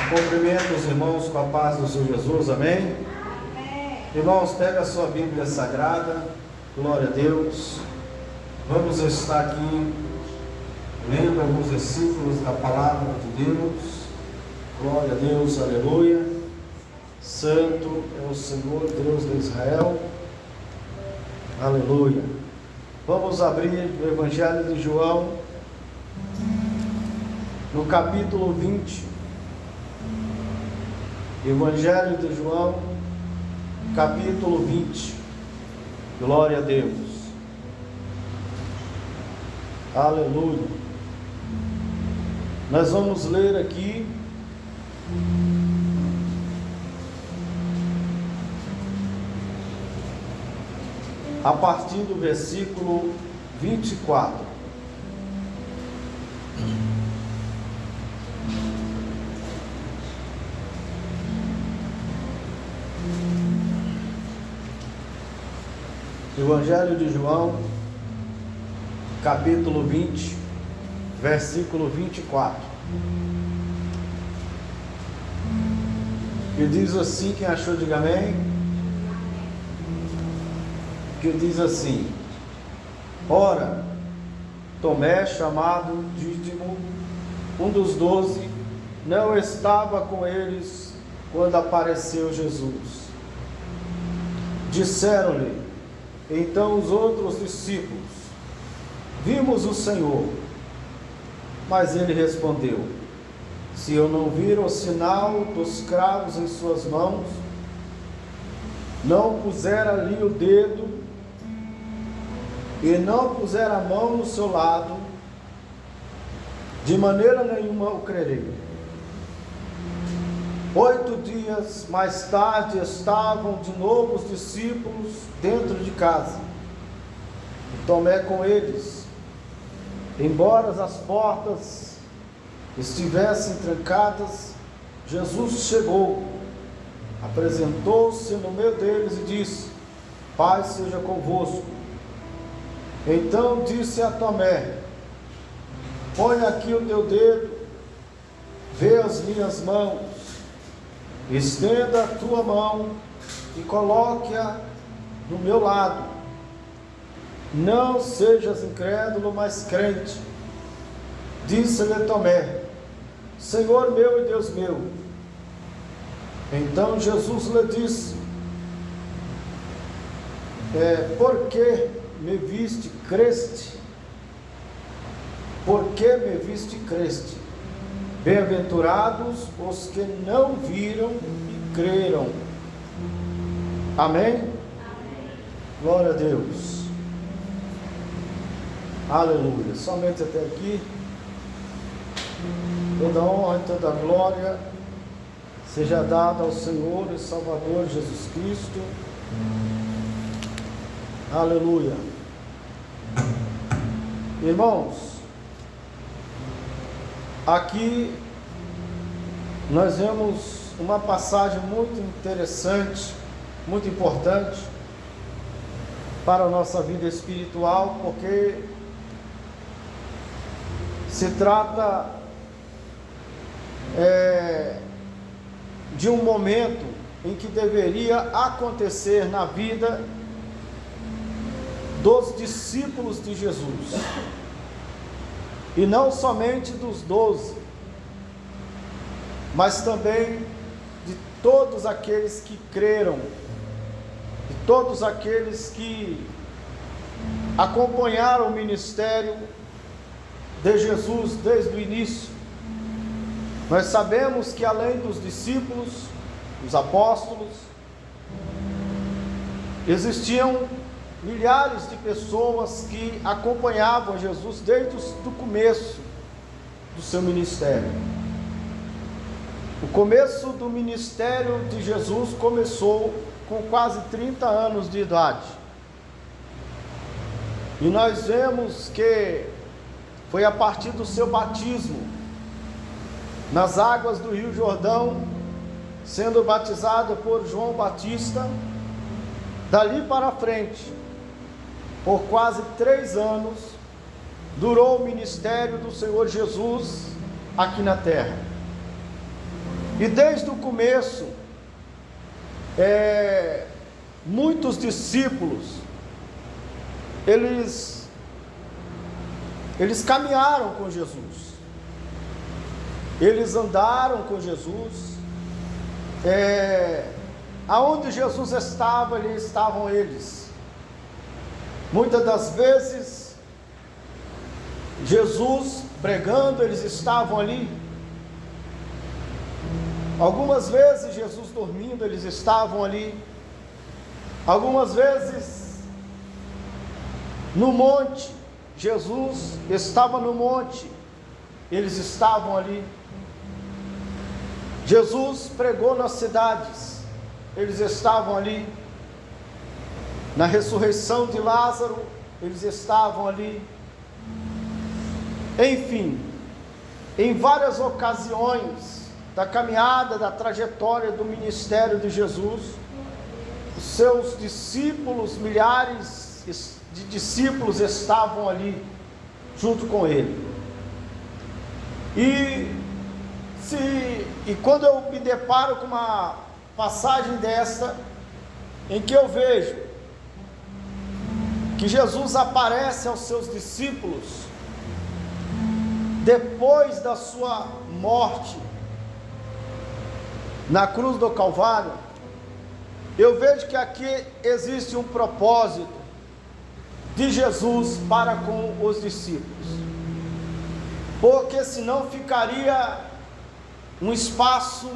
Cumprimento os irmãos com a paz do Senhor Jesus, amém? Irmãos, pega a sua Bíblia Sagrada, glória a Deus. Vamos estar aqui lendo alguns versículos da palavra de Deus. Glória a Deus, aleluia. Santo é o Senhor, Deus de Israel, aleluia. Vamos abrir o Evangelho de João, no capítulo 20. Evangelho de João, capítulo 20. Glória a Deus. Aleluia. Nós vamos ler aqui a partir do versículo 24. Evangelho de João, capítulo 20, versículo 24. Que diz assim, quem achou, diga amém. Que diz assim: ora, Tomé, chamado Dídimo, um dos 12, não estava com eles quando apareceu Jesus. Disseram-lhe então os outros discípulos: vimos o Senhor. Mas ele respondeu: se eu não vir o sinal dos cravos em suas mãos, não puser ali o dedo, e não puser a mão no seu lado, de maneira nenhuma eu crerei. 8 dias mais tarde estavam de novo os discípulos dentro de casa, e Tomé com eles. Embora as portas estivessem trancadas, Jesus chegou, apresentou-se no meio deles e disse: paz seja convosco. Então disse a Tomé: põe aqui o teu dedo, vê as minhas mãos, estenda a tua mão e coloque-a no meu lado. Não sejas incrédulo, mas crente. Disse-lhe Tomé: Senhor meu e Deus meu. Então Jesus lhe disse: por que me viste, creste? Por que me viste, creste? Bem-aventurados os que não viram e creram. Amém? Amém. Glória a Deus. Aleluia. Somente até aqui. Toda honra e toda glória seja dada ao Senhor e Salvador Jesus Cristo. Aleluia. Irmãos, aqui nós vemos uma passagem muito interessante, muito importante para a nossa vida espiritual, porque se trata de um momento em que deveria acontecer na vida dos discípulos de Jesus, e não somente dos 12, mas também de todos aqueles que creram, de todos aqueles que acompanharam o ministério de Jesus desde o início. Nós sabemos que além dos discípulos, os apóstolos, existiam milhares de pessoas que acompanhavam Jesus desde o começo do seu ministério. O começo do ministério de Jesus começou com quase 30 anos de idade. E nós vemos que foi a partir do seu batismo nas águas do Rio Jordão, sendo batizado por João Batista. Dali para frente, por quase 3 anos, durou o ministério do Senhor Jesus aqui na terra. E desde o começo, muitos discípulos, eles caminharam com Jesus, eles andaram com Jesus, aonde Jesus estava, ali estavam eles. Muitas das vezes, Jesus pregando, eles estavam ali. Algumas vezes, Jesus dormindo, eles estavam ali. Algumas vezes, no monte, Jesus estava no monte, eles estavam ali. Jesus pregou nas cidades, eles estavam ali. Na ressurreição de Lázaro, eles estavam ali. Enfim, em várias ocasiões da caminhada, da trajetória do ministério de Jesus, os seus discípulos, milhares de discípulos estavam ali junto com ele. E quando eu me deparo com uma passagem desta, em que eu vejo que Jesus aparece aos seus discípulos depois da sua morte na cruz do Calvário, eu vejo que aqui existe um propósito de Jesus para com os discípulos, porque senão ficaria um espaço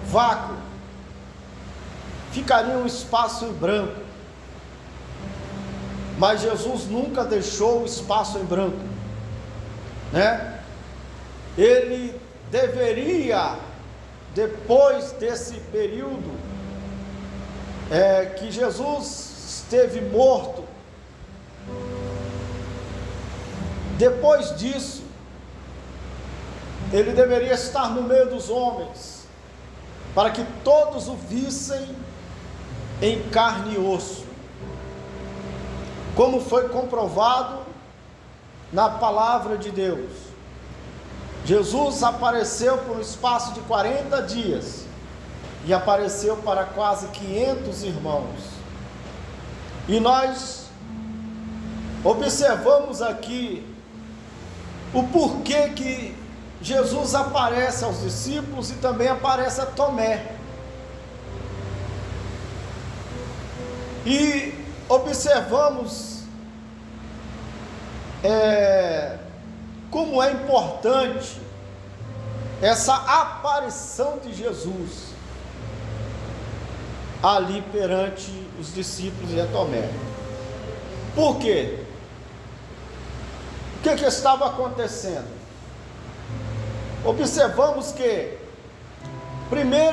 vácuo, ficaria um espaço em branco. Mas Jesus nunca deixou o espaço em branco, né? Ele deveria, depois desse período que Jesus esteve morto, depois disso, ele deveria estar no meio dos homens, para que todos o vissem em carne e osso, como foi comprovado na palavra de Deus. Jesus apareceu por um espaço de 40 dias, e apareceu para quase 500 irmãos, e nós observamos aqui o porquê que Jesus aparece aos discípulos e também aparece a Tomé, e observamos como é importante essa aparição de Jesus ali perante os discípulos e a Tomé. Por quê? O que estava acontecendo? Observamos que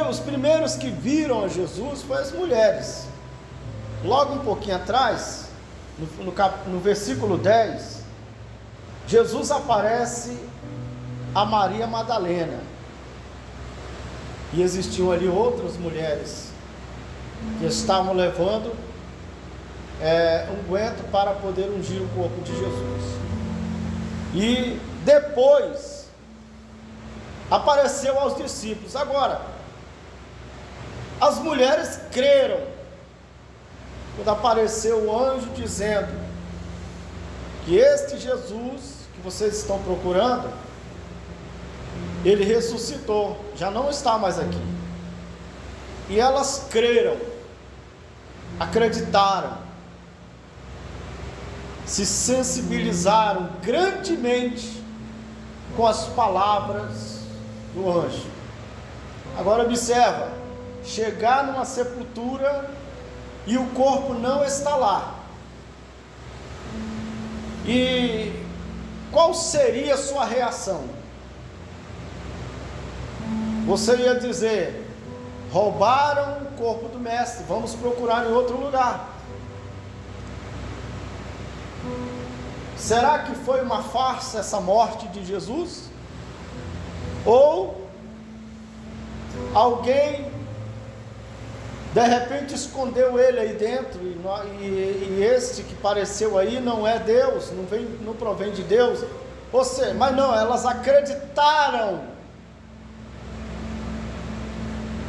os primeiros que viram a Jesus foram as mulheres. Logo um pouquinho atrás, no versículo 10, Jesus aparece a Maria Madalena, e existiam ali outras mulheres que estavam levando unguento para poder ungir o corpo de Jesus. E depois apareceu aos discípulos. Agora, as mulheres creram quando apareceu o anjo dizendo que este Jesus que vocês estão procurando, ele ressuscitou, já não está mais aqui. E elas creram, acreditaram, se sensibilizaram grandemente com as palavras do anjo. Agora observa, chegar numa sepultura e o corpo não está lá. E qual seria a sua reação? Você ia dizer: roubaram o corpo do mestre, vamos procurar em outro lugar. Será que foi uma farsa essa morte de Jesus? Ou alguém de repente escondeu ele aí dentro, e este que apareceu aí não é Deus, não provém de Deus? Mas não, elas acreditaram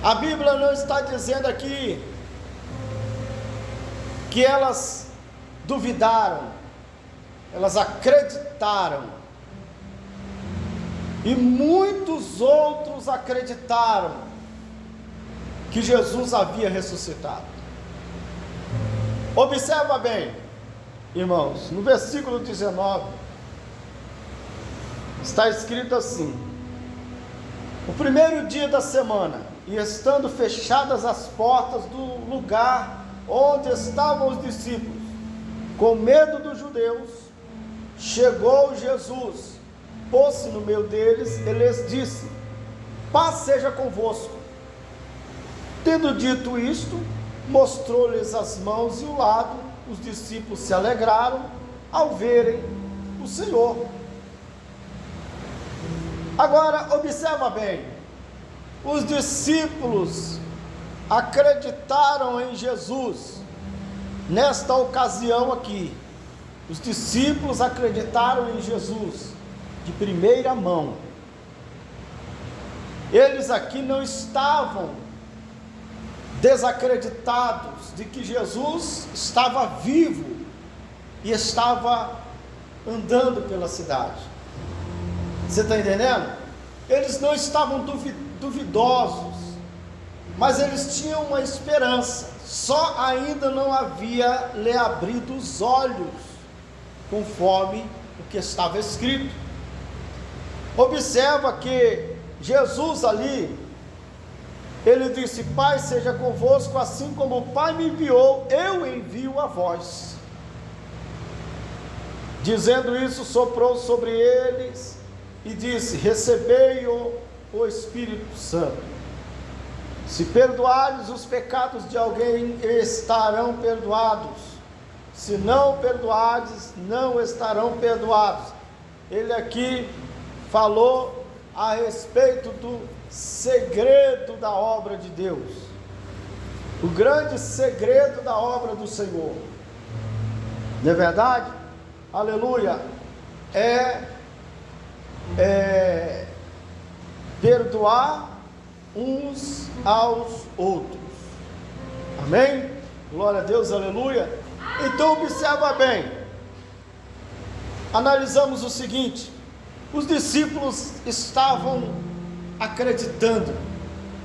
A Bíblia não está dizendo aqui que elas duvidaram, elas acreditaram, e muitos outros acreditaram que Jesus havia ressuscitado. Observa bem, irmãos, no versículo 19, está escrito assim: o primeiro dia da semana, e estando fechadas as portas do lugar onde estavam os discípulos, com medo dos judeus, chegou Jesus, pôs-se no meio deles e lhes disse: paz seja convosco. Tendo dito isto, mostrou-lhes as mãos e o lado. Os discípulos se alegraram ao verem o Senhor. Agora, observa bem, os discípulos acreditaram em Jesus nesta ocasião aqui. Os discípulos acreditaram em Jesus de primeira mão. Eles aqui não estavam desacreditados de que Jesus estava vivo e estava andando pela cidade. Você está entendendo? Eles não estavam duvidosos, mas eles tinham uma esperança, só ainda não havia lhe abrido os olhos, conforme o que estava escrito. Observa que Jesus ali, ele disse: Pai seja convosco, assim como o Pai me enviou, eu envio a vós. Dizendo isso, soprou sobre eles e disse: recebei o Espírito Santo. Se perdoares os pecados de alguém, estarão perdoados. Se não perdoares, não estarão perdoados. Ele aqui falou a respeito do segredo da obra de Deus, o grande segredo da obra do Senhor. Não é verdade? Aleluia! Perdoar uns aos outros. Amém? Glória a Deus, aleluia. Então observa bem, analisamos o seguinte: os discípulos estavam acreditando,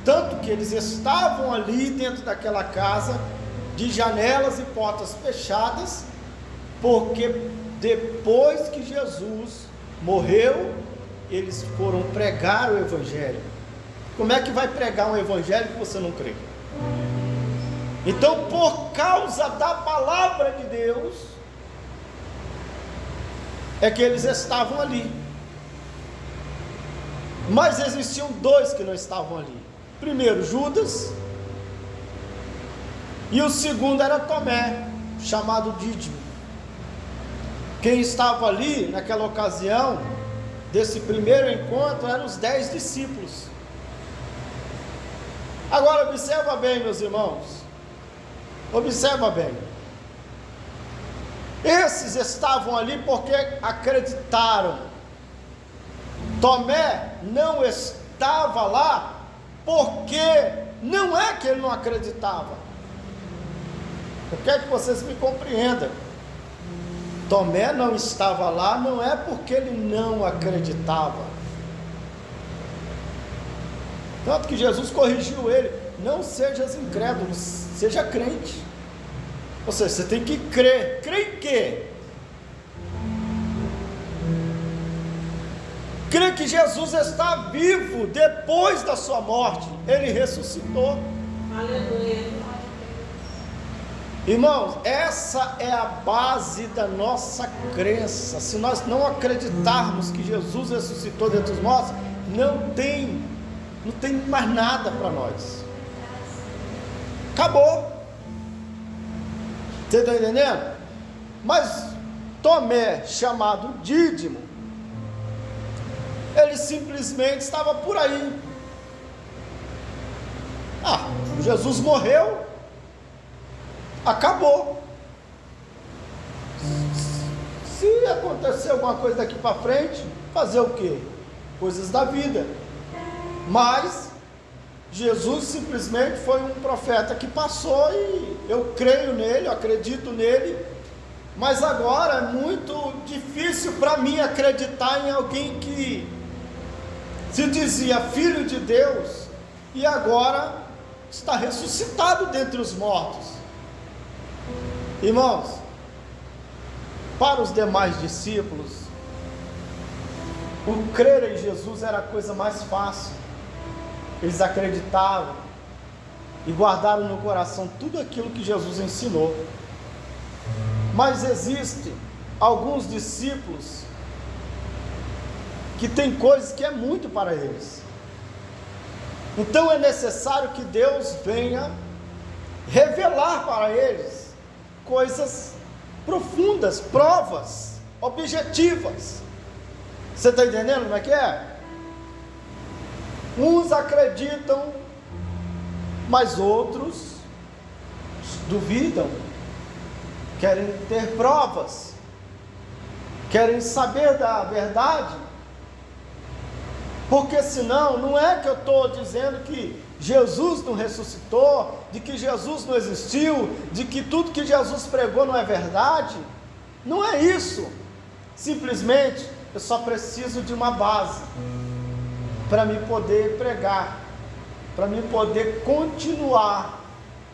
tanto que eles estavam ali dentro daquela casa, de janelas e portas fechadas, porque depois que Jesus morreu, eles foram pregar o Evangelho. Como é que vai pregar um Evangelho que você não crê? Então, por causa da palavra de Deus, é que eles estavam ali. Mas existiam dois que não estavam ali. Primeiro, Judas, e o segundo era Tomé, chamado Dídimo. Quem estava ali naquela ocasião, desse primeiro encontro, eram os 10 discípulos. Agora observa bem, meus irmãos, observa bem, esses estavam ali porque acreditaram. Tomé não estava lá porque não é que ele não acreditava. Eu quero que vocês me compreendam. Tomé não estava lá não é porque ele não acreditava. Tanto que Jesus corrigiu ele: não sejas incrédulo, seja crente. Ou seja, você tem que crer. Crer em quê? Crer que Jesus está vivo depois da sua morte. Ele ressuscitou. Aleluia. Irmãos, essa é a base da nossa crença. Se nós não acreditarmos que Jesus ressuscitou dentre os mortos, não tem mais nada para nós. Acabou. Você está entendendo? Mas Tomé, chamado Dídimo, ele simplesmente estava por aí. Jesus morreu, acabou. Se acontecer alguma coisa daqui para frente, fazer o quê? Coisas da vida. Mas Jesus simplesmente foi um profeta que passou e eu creio nele, eu acredito nele, mas agora é muito difícil para mim acreditar em alguém que se dizia filho de Deus e agora está ressuscitado dentre os mortos. Irmãos, para os demais discípulos, o crer em Jesus era a coisa mais fácil. Eles acreditavam e guardaram no coração tudo aquilo que Jesus ensinou. Mas existem alguns discípulos que têm coisas que é muito para eles. Então é necessário que Deus venha revelar para eles coisas profundas, provas, objetivas. Você está entendendo como é que é? Uns acreditam, mas outros duvidam, querem ter provas, querem saber da verdade, porque senão, não é que eu estou dizendo que Jesus não ressuscitou, de que Jesus não existiu, de que tudo que Jesus pregou não é verdade, não é isso, simplesmente eu só preciso de uma base, para me poder pregar, para me poder continuar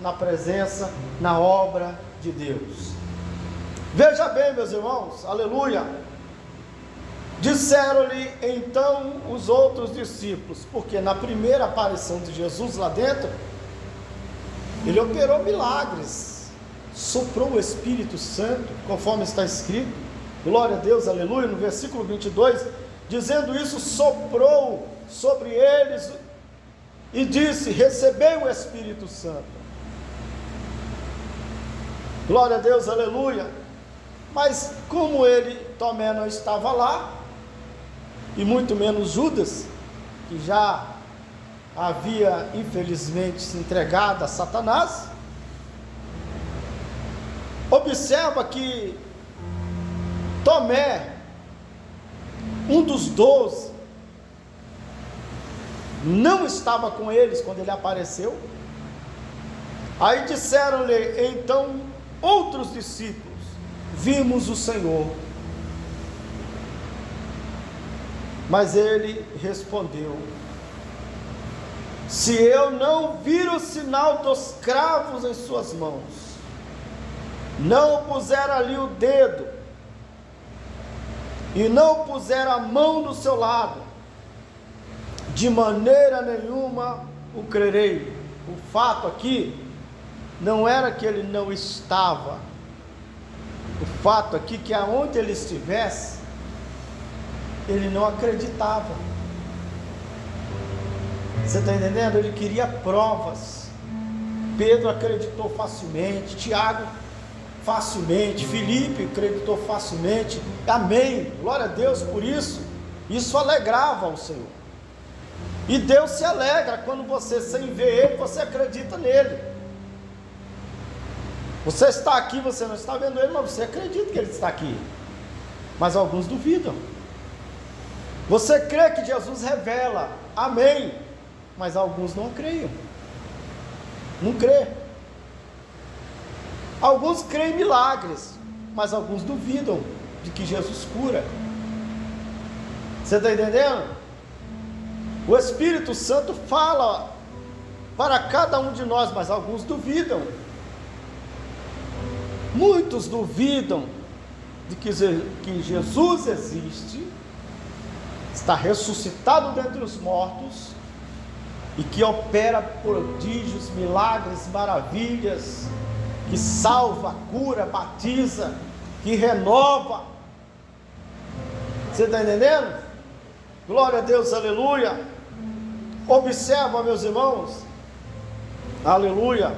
na presença, na obra de Deus. Veja bem, meus irmãos, aleluia. Disseram-lhe então os outros discípulos, porque na primeira aparição de Jesus lá dentro, ele operou milagres, soprou o Espírito Santo, conforme está escrito, glória a Deus, aleluia, no versículo 22, dizendo isso, soprou sobre eles e disse: recebei o Espírito Santo. Glória a Deus, aleluia. Mas como Tomé não estava lá, e muito menos Judas, que já havia infelizmente se entregado a Satanás, observa que Tomé, um dos 12, não estava com eles quando ele apareceu. Aí disseram-lhe então outros discípulos: vimos o Senhor. Mas ele respondeu: se eu não vir o sinal dos cravos em suas mãos, não puser ali o dedo, e não puser a mão no seu lado, de maneira nenhuma o crerei. O fato aqui não era que ele não estava, o fato aqui que aonde ele estivesse, ele não acreditava. Você está entendendo? Ele queria provas. Pedro acreditou facilmente, Tiago facilmente, Filipe acreditou facilmente, amém, glória a Deus por isso. Isso alegrava ao Senhor, e Deus se alegra quando você, sem ver Ele, você acredita nele. Você está aqui, você não está vendo Ele, mas você acredita que Ele está aqui, mas alguns duvidam. Você crê que Jesus revela, amém, mas alguns não creiam, não crê. Alguns creem em milagres, mas alguns duvidam de que Jesus cura. Você está entendendo? O Espírito Santo fala para cada um de nós, mas alguns duvidam. Muitos duvidam de que Jesus existe, está ressuscitado dentre os mortos e que opera prodígios, milagres, maravilhas, que salva, cura, batiza, que renova. Você está entendendo? Glória a Deus, aleluia. Observa, meus irmãos, aleluia,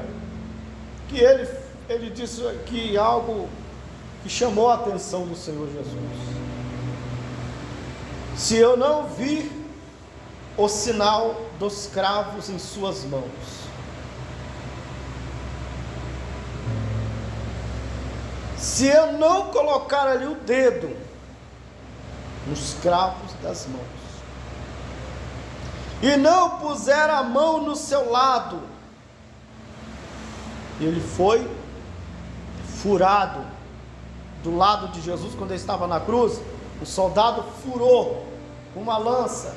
que ele disse aqui algo que chamou a atenção do Senhor Jesus: se eu não vir o sinal dos cravos em suas mãos, se eu não colocar ali o dedo nos cravos das mãos, e não puser a mão no seu lado. Ele foi furado do lado de Jesus quando ele estava na cruz. O soldado furou com uma lança,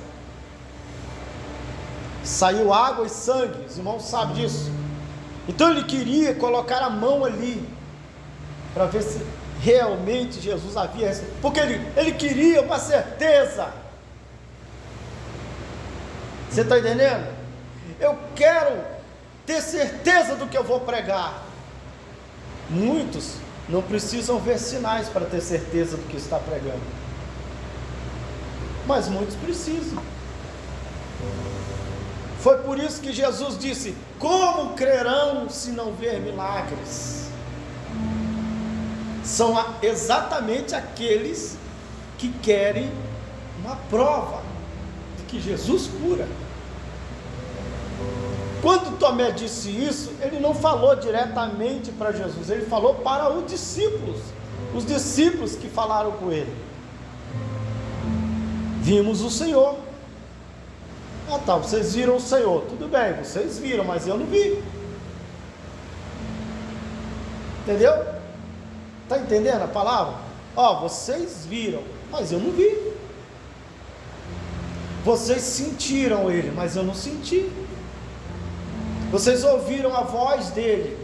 saiu água e sangue. Os irmãos sabem disso. Então ele queria colocar a mão ali para ver se realmente Jesus havia recebido, porque ele queria uma certeza. Você está entendendo? Eu quero ter certeza do que eu vou pregar. Muitos não precisam ver sinais para ter certeza do que está pregando, mas muitos precisam. Foi por isso que Jesus disse: como crerão se não ver milagres? São exatamente aqueles que querem uma prova de que Jesus cura. Quando Tomé disse isso, ele não falou diretamente para Jesus, ele falou para os discípulos que falaram com ele: vimos o Senhor. Ah tá, vocês viram o Senhor, tudo bem, vocês viram, mas eu não vi. Entendeu? Está entendendo a palavra? Vocês viram, mas eu não vi. Vocês sentiram ele, mas eu não senti. Vocês ouviram a voz dele,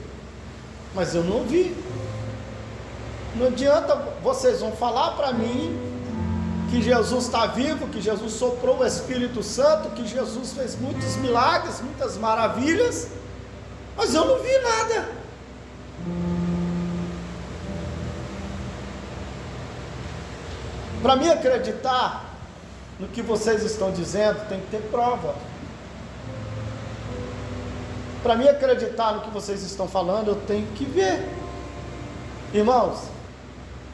mas eu não ouvi. Não adianta, vocês vão falar para mim que Jesus está vivo, que Jesus soprou o Espírito Santo, que Jesus fez muitos milagres, muitas maravilhas, mas eu não vi nada. Para mim acreditar no que vocês estão dizendo, tem que ter prova. Para mim acreditar no que vocês estão falando, eu tenho que ver. Irmãos,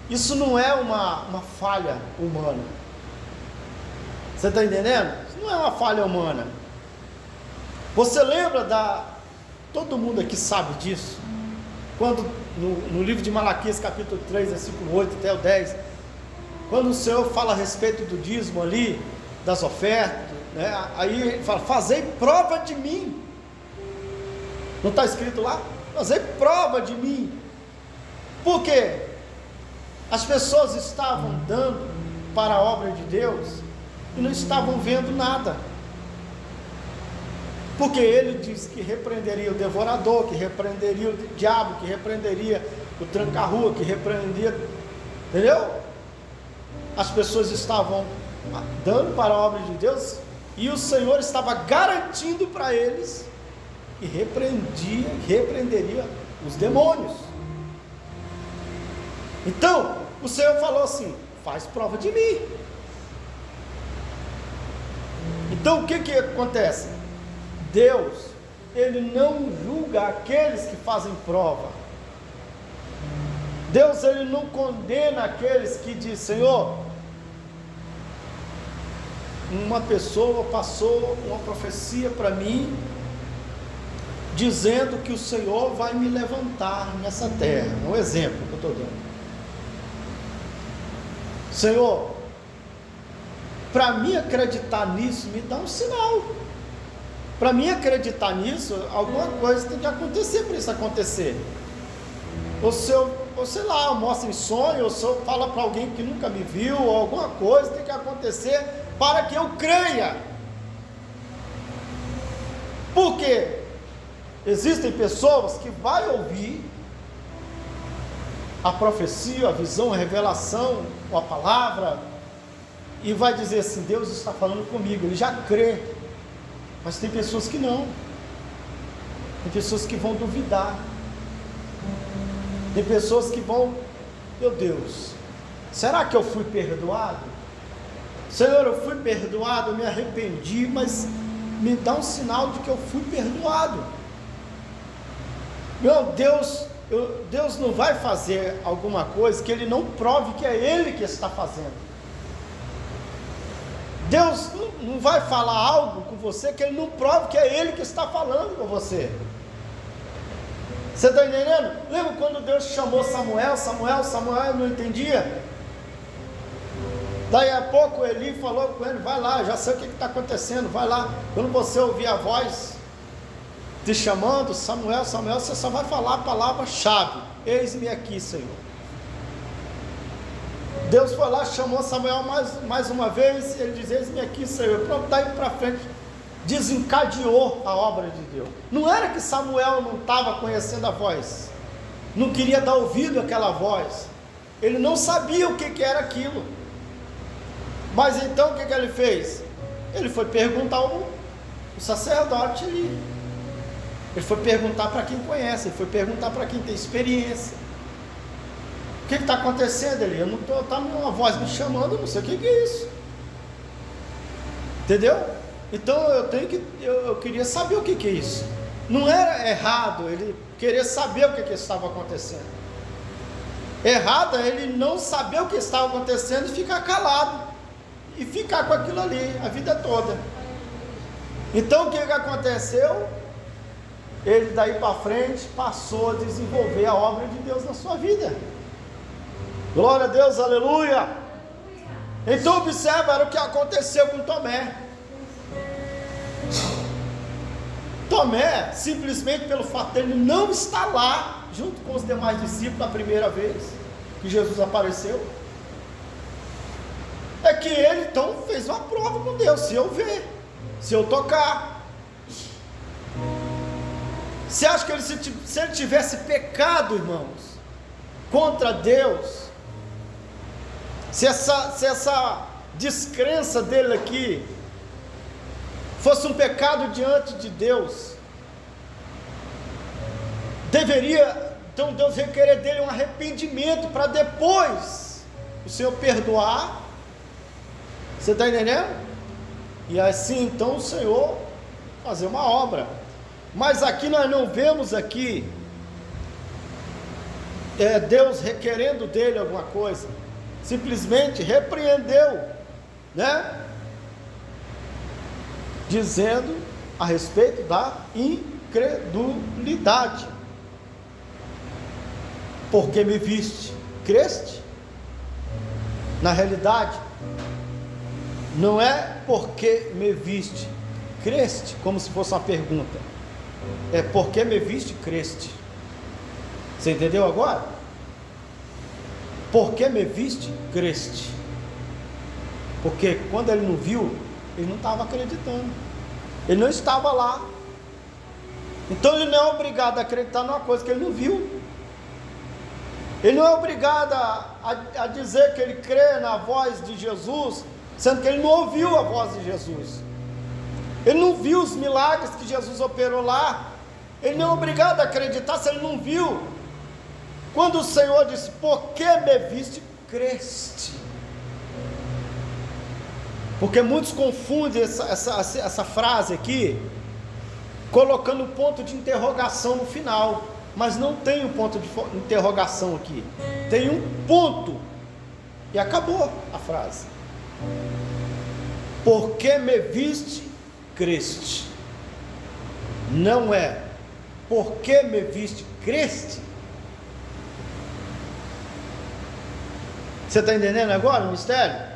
isso não é uma falha humana. Você está entendendo? Isso não é uma falha humana. Você lembra todo mundo aqui sabe disso, quando no livro de Malaquias capítulo 3, versículo 8 até o 10, quando o Senhor fala a respeito do dízimo ali, das ofertas, né? Aí ele fala: fazei prova de mim. Não está escrito lá? Fazei prova de mim. Por quê? As pessoas estavam dando para a obra de Deus e não estavam vendo nada. Porque ele disse que repreenderia o devorador, que repreenderia o diabo, que repreenderia o tranca-rua, que repreenderia, entendeu? As pessoas estavam dando para a obra de Deus e o Senhor estava garantindo para eles que repreenderia os demônios. Então o Senhor falou assim: faz prova de mim. Então o que acontece? Deus, ele não julga aqueles que fazem prova. Deus, ele não condena aqueles que dizem: Senhor, uma pessoa passou uma profecia para mim, dizendo que o Senhor vai me levantar nessa terra. Um exemplo que eu estou dando. Senhor, para mim acreditar nisso, me dá um sinal. Para mim acreditar nisso, alguma coisa tem que acontecer para isso acontecer. Ou sei lá, mostra em sonho, ou se eu falo para alguém que nunca me viu, ou alguma coisa tem que acontecer para que eu creia. Por quê? Existem pessoas que vão ouvir a profecia, a visão, a revelação, ou a palavra, e vai dizer assim: Deus está falando comigo, ele já crê. Mas tem pessoas que não. Tem pessoas que vão duvidar. Tem pessoas que vão: meu Deus, será que eu fui perdoado? Senhor, eu fui perdoado, eu me arrependi, mas me dá um sinal de que eu fui perdoado. Meu Deus, Deus não vai fazer alguma coisa que ele não prove que é ele que está fazendo. Deus não vai falar algo com você que ele não prove que é ele que está falando com você. Você está entendendo? Lembra quando Deus chamou Samuel não entendia? Daí a pouco Eli falou com ele: vai lá, já sei o que está acontecendo, vai lá. Quando você ouvir a voz te chamando, Samuel, Samuel, você só vai falar a palavra-chave: eis-me aqui, Senhor. Deus foi lá, chamou Samuel mais uma vez, ele diz: eis-me aqui, Senhor. Pronto, daí para frente desencadeou a obra de Deus. Não era que Samuel não estava conhecendo a voz, não queria dar ouvido àquela voz, ele não sabia o que era aquilo. Mas então o que ele fez? Ele foi perguntar ao sacerdote ali, ele foi perguntar para quem conhece, ele foi perguntar para quem tem experiência: o que está acontecendo ali? Eu não estou, está uma voz me chamando, eu não sei o que é isso, entendeu? Então eu queria saber o que é isso. Não era errado ele querer saber o que estava acontecendo. Errado é ele não saber o que estava acontecendo e ficar calado, e ficar com aquilo ali a vida toda. Então o que aconteceu? Ele daí para frente passou a desenvolver a obra de Deus na sua vida. Glória a Deus, aleluia. Então observa, era o que aconteceu com Tomé. Tomé, simplesmente pelo fato dele não estar lá junto com os demais discípulos a primeira vez que Jesus apareceu, é que ele então fez uma prova com Deus: se eu ver, se eu tocar. Você acha que se ele tivesse pecado, irmãos, contra Deus, se essa descrença dele aqui fosse um pecado diante de Deus, deveria então Deus requerer dele um arrependimento para depois o Senhor perdoar? Você está entendendo? E assim então o Senhor fazer uma obra. Mas aqui nós não vemos aqui Deus requerendo dele alguma coisa, simplesmente repreendeu, né? Dizendo a respeito da incredulidade. Porque me viste, creste? Na realidade, não é porque me viste, creste, como se fosse uma pergunta, é porque me viste, creste. Você entendeu agora? Porque me viste, creste. Porque quando ele não viu, ele não estava acreditando, ele não estava lá. Então ele não é obrigado a acreditar numa coisa que ele não viu. Ele não é obrigado a dizer que ele crê na voz de Jesus, sendo que ele não ouviu a voz de Jesus, ele não viu os milagres que Jesus operou lá. Ele não é obrigado a acreditar se ele não viu. Quando o Senhor disse: porque me viste, creste. Porque muitos confundem essa frase aqui, colocando um ponto de interrogação no final, mas não tem um ponto de interrogação aqui, tem um ponto, e acabou a frase. Porque me viste, creste. Não é porque me viste, creste. Você está entendendo agora o mistério?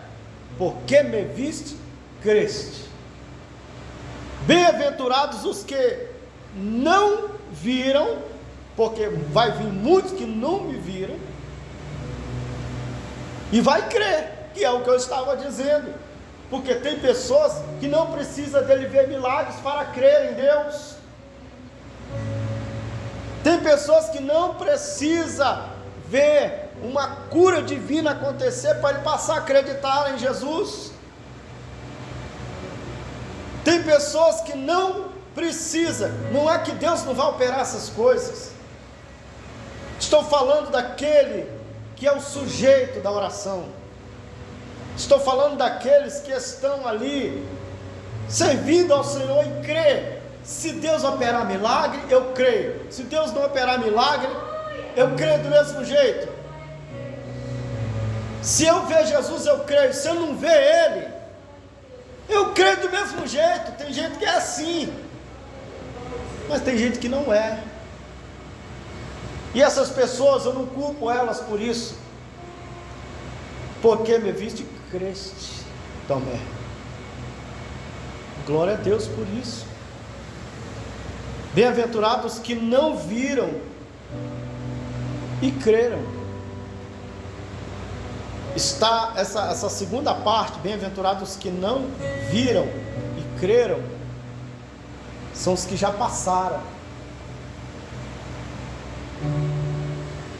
Porque me viste, creste. Bem-aventurados os que não viram, porque vai vir muitos que não me viram e vai crer, que é o que eu estava dizendo. Porque tem pessoas que não precisam dele ver milagres para crer em Deus. Tem pessoas que não precisam ver uma cura divina acontecer para ele passar a acreditar em Jesus. Tem pessoas que não precisam, não é que Deus não vai operar essas coisas. Estou falando daquele que é o sujeito da oração. Estou falando daqueles que estão ali servindo ao Senhor e crê. Se Deus operar milagre, eu creio. Se Deus não operar milagre, eu creio do mesmo jeito. Se eu ver Jesus, eu creio. Se eu não ver Ele, eu creio do mesmo jeito. Tem gente que é assim, mas tem gente que não é. E essas pessoas, eu não culpo elas por isso. Porque me viste, creste, Tomé. Glória a Deus por isso. Bem-aventurados que não viram e creram. Está essa segunda parte, bem-aventurados que não viram e creram, são os que já passaram.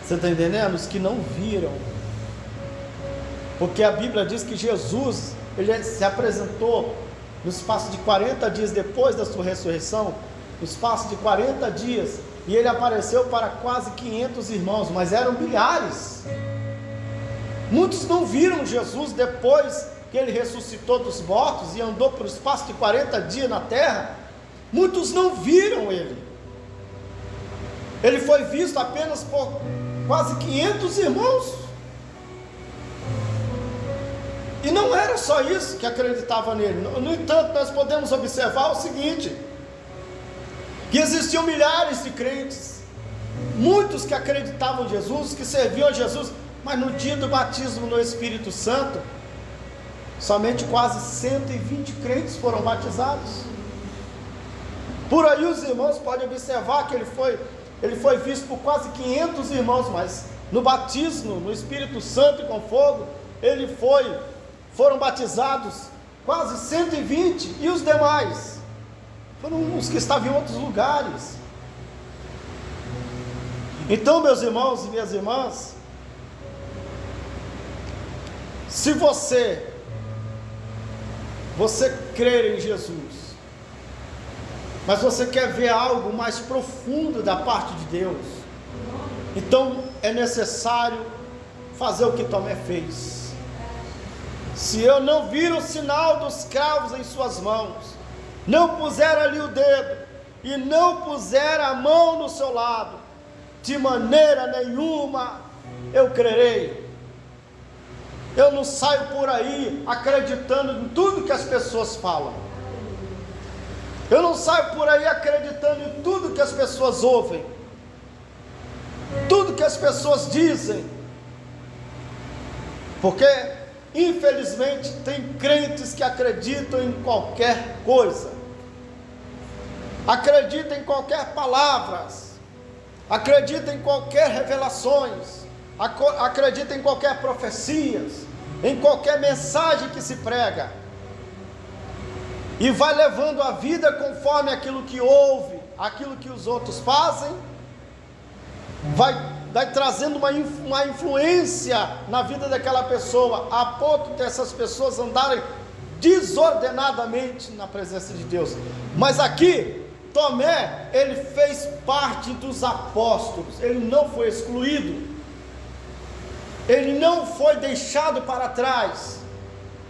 Você está entendendo? Os que não viram. Porque a Bíblia diz que Jesus, ele se apresentou no espaço de 40 dias depois da sua ressurreição, no espaço de 40 dias, e ele apareceu para quase 500 irmãos, mas eram milhares. Muitos não viram Jesus depois que ele ressuscitou dos mortos e andou por espaço de 40 dias na terra. Muitos não viram ele. Ele foi visto apenas por quase 500 irmãos. E não era só isso que acreditava nele. No entanto, nós podemos observar o seguinte: que existiam milhares de crentes, muitos que acreditavam em Jesus, que serviam a Jesus, mas no dia do batismo no Espírito Santo, somente quase 120 crentes foram batizados. Por aí os irmãos podem observar que ele foi visto por quase 500 irmãos, mas no batismo no Espírito Santo e com fogo, foram batizados quase 120, e os demais foram os que estavam em outros lugares. Então, meus irmãos e minhas irmãs, se você crer em Jesus, mas você quer ver algo mais profundo da parte de Deus, então é necessário fazer o que Tomé fez. Se eu não vir o sinal dos cravos em suas mãos, não puser ali o dedo, e não puser a mão no seu lado, de maneira nenhuma eu crerei. Eu não saio por aí acreditando em tudo que as pessoas falam. Eu não saio por aí acreditando em tudo que as pessoas ouvem, tudo que as pessoas dizem, porque infelizmente tem crentes que acreditam em qualquer coisa, acreditam em qualquer palavras, acreditam em qualquer revelações, acreditam em qualquer profecias, em qualquer mensagem que se prega, e vai levando a vida conforme aquilo que ouve, aquilo que os outros fazem, vai trazendo uma influência na vida daquela pessoa, a ponto dessas pessoas andarem desordenadamente na presença de Deus. Mas aqui, Tomé, ele fez parte dos apóstolos, ele não foi excluído, ele não foi deixado para trás,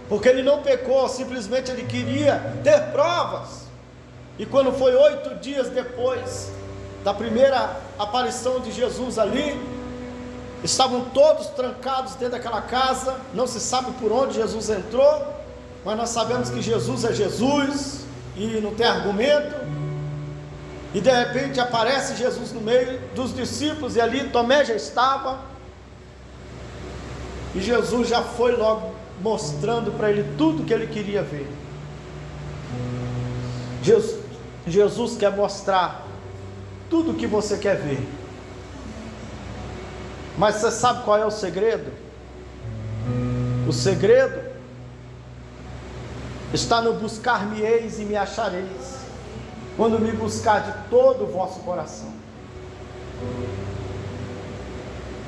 porque ele não pecou, simplesmente ele queria ter provas. E quando foi 8 dias depois da primeira aparição de Jesus ali, estavam todos trancados dentro daquela casa, não se sabe por onde Jesus entrou, mas nós sabemos que Jesus é Jesus, e não tem argumento, e de repente aparece Jesus no meio dos discípulos, e ali Tomé já estava, e Jesus já foi logo mostrando para ele tudo que ele queria ver. Jesus quer mostrar tudo o que você quer ver, mas você sabe qual é o segredo? O segredo está no buscar-me-eis e me achareis, quando me buscar de todo o vosso coração.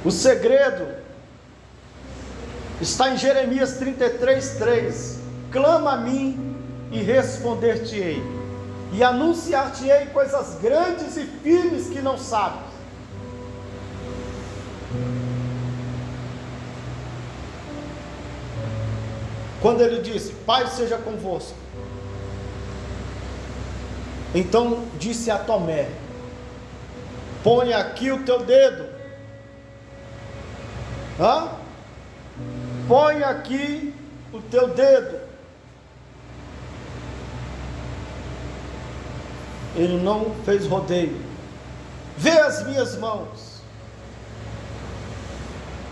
O segredo está em Jeremias 33:3, clama a mim e responder-te-ei, e anunciar-te-ei coisas grandes e firmes que não sabes. Quando ele disse, Pai seja convosco, então disse a Tomé, põe aqui o teu dedo, põe aqui o teu dedo. Ele não fez rodeio. Vê as minhas mãos,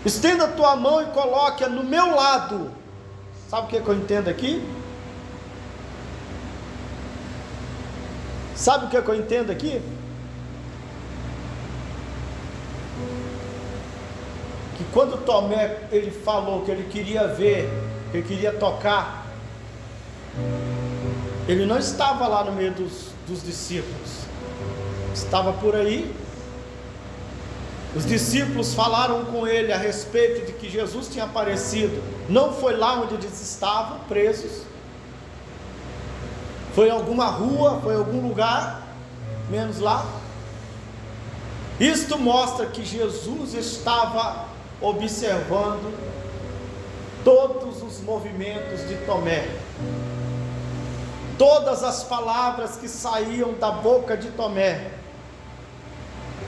estenda a tua mão e coloque-a no meu lado, Sabe o que eu entendo aqui? Sabe o que eu entendo aqui? Que quando Tomé, ele falou que ele queria ver, que ele queria tocar, ele não estava lá no meio dos discípulos, estava por aí. Os discípulos falaram com ele a respeito de que Jesus tinha aparecido. Não foi lá onde eles estavam presos, foi em alguma rua, foi em algum lugar, menos lá. Isto mostra que Jesus estava observando todos os movimentos de Tomé, todas as palavras que saíam da boca de Tomé,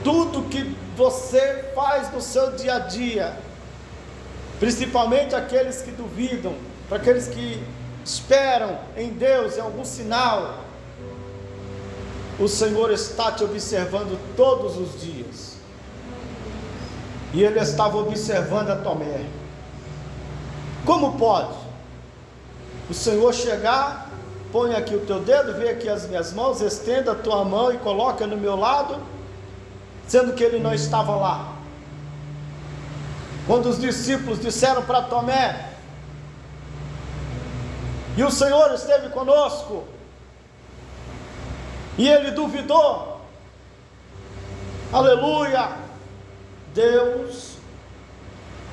tudo que você faz no seu dia a dia, principalmente aqueles que duvidam, para aqueles que esperam em Deus, em algum sinal, o Senhor está te observando todos os dias. E ele estava observando a Tomé. Como pode o Senhor chegar, põe aqui o teu dedo, vê aqui as minhas mãos, estenda a tua mão e coloca no meu lado, sendo que ele não estava lá? Quando os discípulos disseram para Tomé: e o Senhor esteve conosco, e ele duvidou. Aleluia! Deus,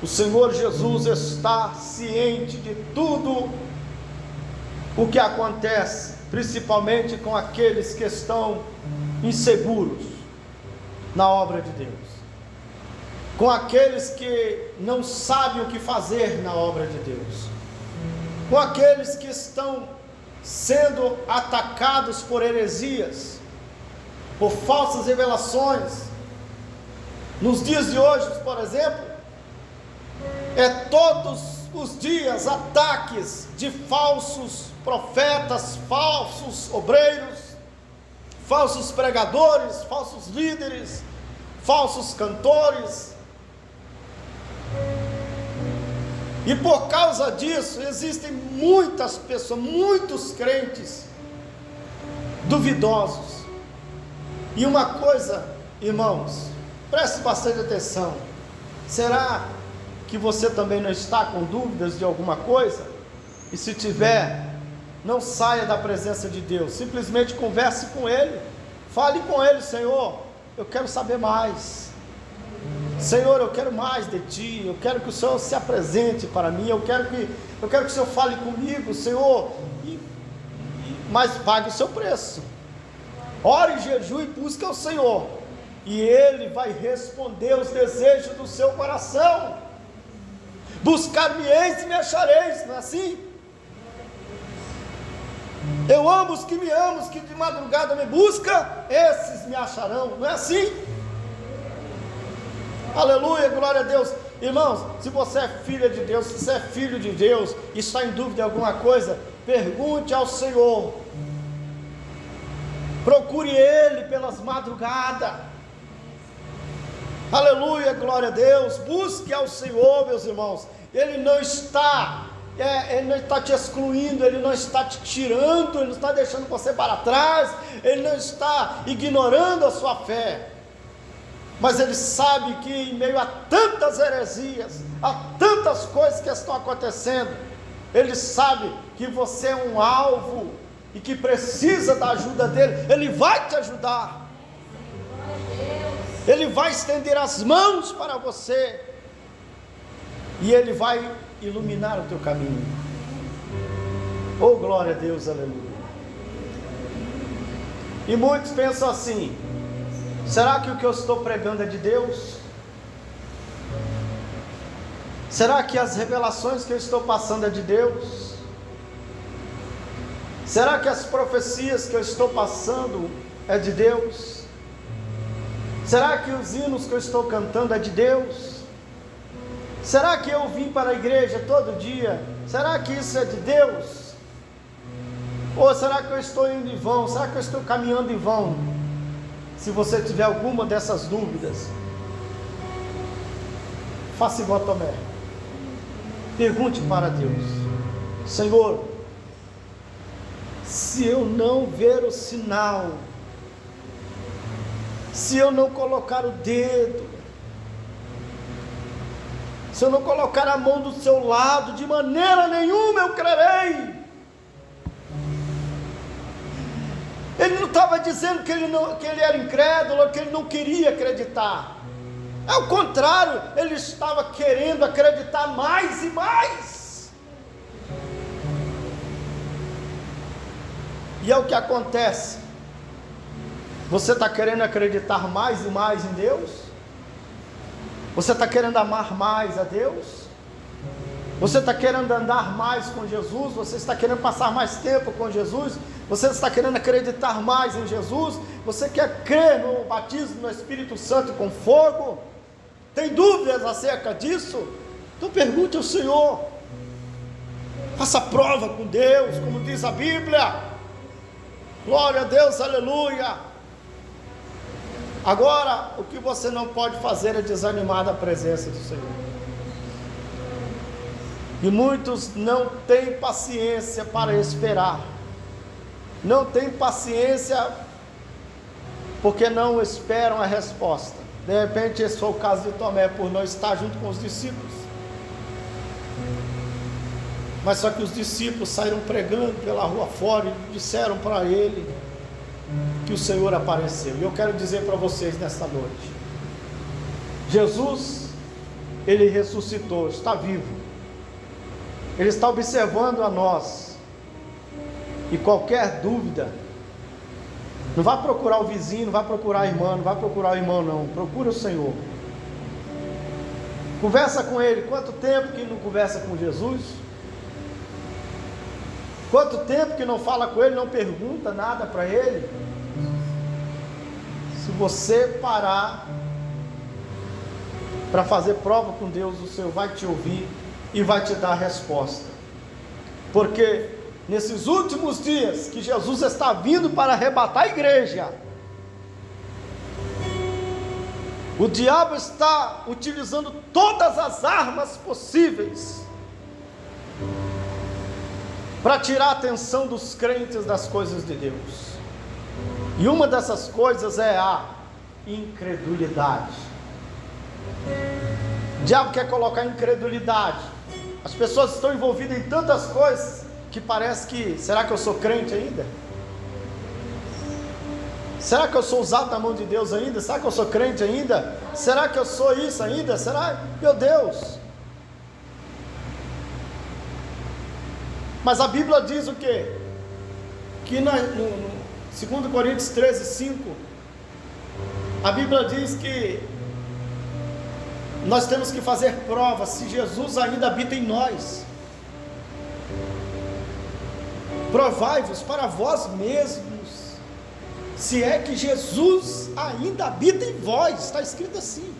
o Senhor Jesus está ciente de tudo o que acontece, principalmente com aqueles que estão inseguros na obra de Deus, com aqueles que não sabem o que fazer na obra de Deus, com aqueles que estão sendo atacados por heresias, por falsas revelações. Nos dias de hoje, por exemplo, todos os dias ataques de falsos profetas, falsos obreiros, falsos pregadores, falsos líderes, falsos cantores. E por causa disso, existem muitas pessoas, muitos crentes duvidosos. E uma coisa, irmãos, preste bastante atenção: será que você também não está com dúvidas de alguma coisa? E se tiver, não saia da presença de Deus, simplesmente converse com Ele, fale com Ele: Senhor, eu quero saber mais. Senhor, eu quero mais de Ti, eu quero que o Senhor se apresente para mim, eu quero que o Senhor fale comigo, Senhor, mas pague o seu preço. Ore, jejue e busque ao Senhor, e Ele vai responder os desejos do seu coração. Buscar-me-eis e me achareis, não é assim? Eu amo os que me amam, os que de madrugada me buscam, esses me acharão, não é assim? Aleluia, glória a Deus. Irmãos, se você é filha de Deus, se você é filho de Deus e está em dúvida de alguma coisa, pergunte ao Senhor, procure Ele pelas madrugadas. Aleluia, glória a Deus. Busque ao Senhor, meus irmãos. Ele não está te excluindo, Ele não está te tirando, Ele não está deixando você para trás, Ele não está ignorando a sua fé, mas Ele sabe que em meio a tantas heresias, a tantas coisas que estão acontecendo, Ele sabe que você é um alvo e que precisa da ajuda dEle. Ele vai te ajudar, Ele vai estender as mãos para você, e Ele vai iluminar o teu caminho. Oh, glória a Deus, aleluia. E muitos pensam assim: será que o que eu estou pregando é de Deus? Será que as revelações que eu estou passando é de Deus? Será que as profecias que eu estou passando é de Deus? Será que os hinos que eu estou cantando é de Deus? Será que eu vim para a igreja todo dia? Será que isso é de Deus? Ou será que eu estou indo em vão? Será que eu estou caminhando em vão? Se você tiver alguma dessas dúvidas, faça igual a Tomé, pergunte para Deus. Senhor, se eu não ver o sinal, se eu não colocar o dedo, se eu não colocar a mão do seu lado, de maneira nenhuma eu crerei. Ele não estava dizendo que ele era incrédulo, que ele não queria acreditar. Ao contrário, ele estava querendo acreditar mais e mais. E é o que acontece. Você está querendo acreditar mais e mais em Deus? Você está querendo amar mais a Deus? Você está querendo andar mais com Jesus? Você está querendo passar mais tempo com Jesus? Você está querendo acreditar mais em Jesus? Você quer crer no batismo no Espírito Santo com fogo? Tem dúvidas acerca disso? Então pergunte ao Senhor. Faça prova com Deus, como diz a Bíblia. Glória a Deus, aleluia. Agora, o que você não pode fazer é desanimar da presença do Senhor. E muitos não têm paciência para esperar. Não têm paciência porque não esperam a resposta. De repente esse foi o caso de Tomé, por não estar junto com os discípulos. Mas só que os discípulos saíram pregando pela rua fora e disseram para ele que o Senhor apareceu. E eu quero dizer para vocês nesta noite: Jesus, Ele ressuscitou, está vivo. Ele está observando a nós. E qualquer dúvida, não vá procurar o vizinho, não vá procurar a irmã, não vá procurar o irmão não, procura o Senhor. Conversa com Ele. Quanto tempo que não conversa com Jesus? Quanto tempo que não fala com Ele, não pergunta nada para Ele? Se você parar para fazer prova com Deus, o Senhor vai te ouvir e vai te dar a resposta. Porque nesses últimos dias que Jesus está vindo para arrebatar a igreja, o diabo está utilizando todas as armas possíveis para tirar a atenção dos crentes das coisas de Deus. E uma dessas coisas é a incredulidade. O diabo quer colocar incredulidade. As pessoas estão envolvidas em tantas coisas que parece que, será que eu sou crente ainda? Será que eu sou usado na mão de Deus ainda? Será que eu sou crente ainda? Será que eu sou isso ainda? Será? Meu Deus! Mas a Bíblia diz o quê? Que no 2 Coríntios 13, 5, a Bíblia diz que nós temos que fazer prova se Jesus ainda habita em nós. Provai-vos para vós mesmos, se é que Jesus ainda habita em vós. Está escrito assim.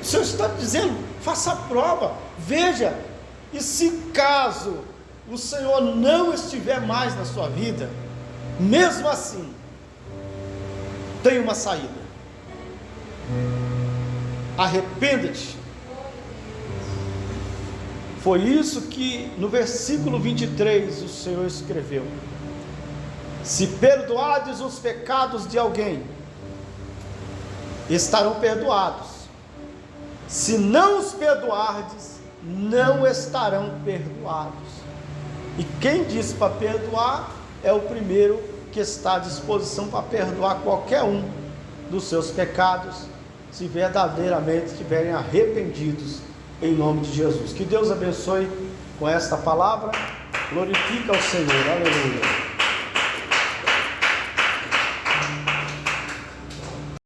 O Senhor está dizendo, faça a prova, veja, e se caso o Senhor não estiver mais na sua vida, mesmo assim, tem uma saída. Arrependa-te. Foi isso que no versículo 23 o Senhor escreveu: se perdoardes os pecados de alguém, estarão perdoados. Se não os perdoardes, não estarão perdoados. E quem disse para perdoar é o primeiro que está à disposição para perdoar qualquer um dos seus pecados, se verdadeiramente estiverem arrependidos, em nome de Jesus. Que Deus abençoe com esta palavra. Glorifica ao Senhor. Aleluia.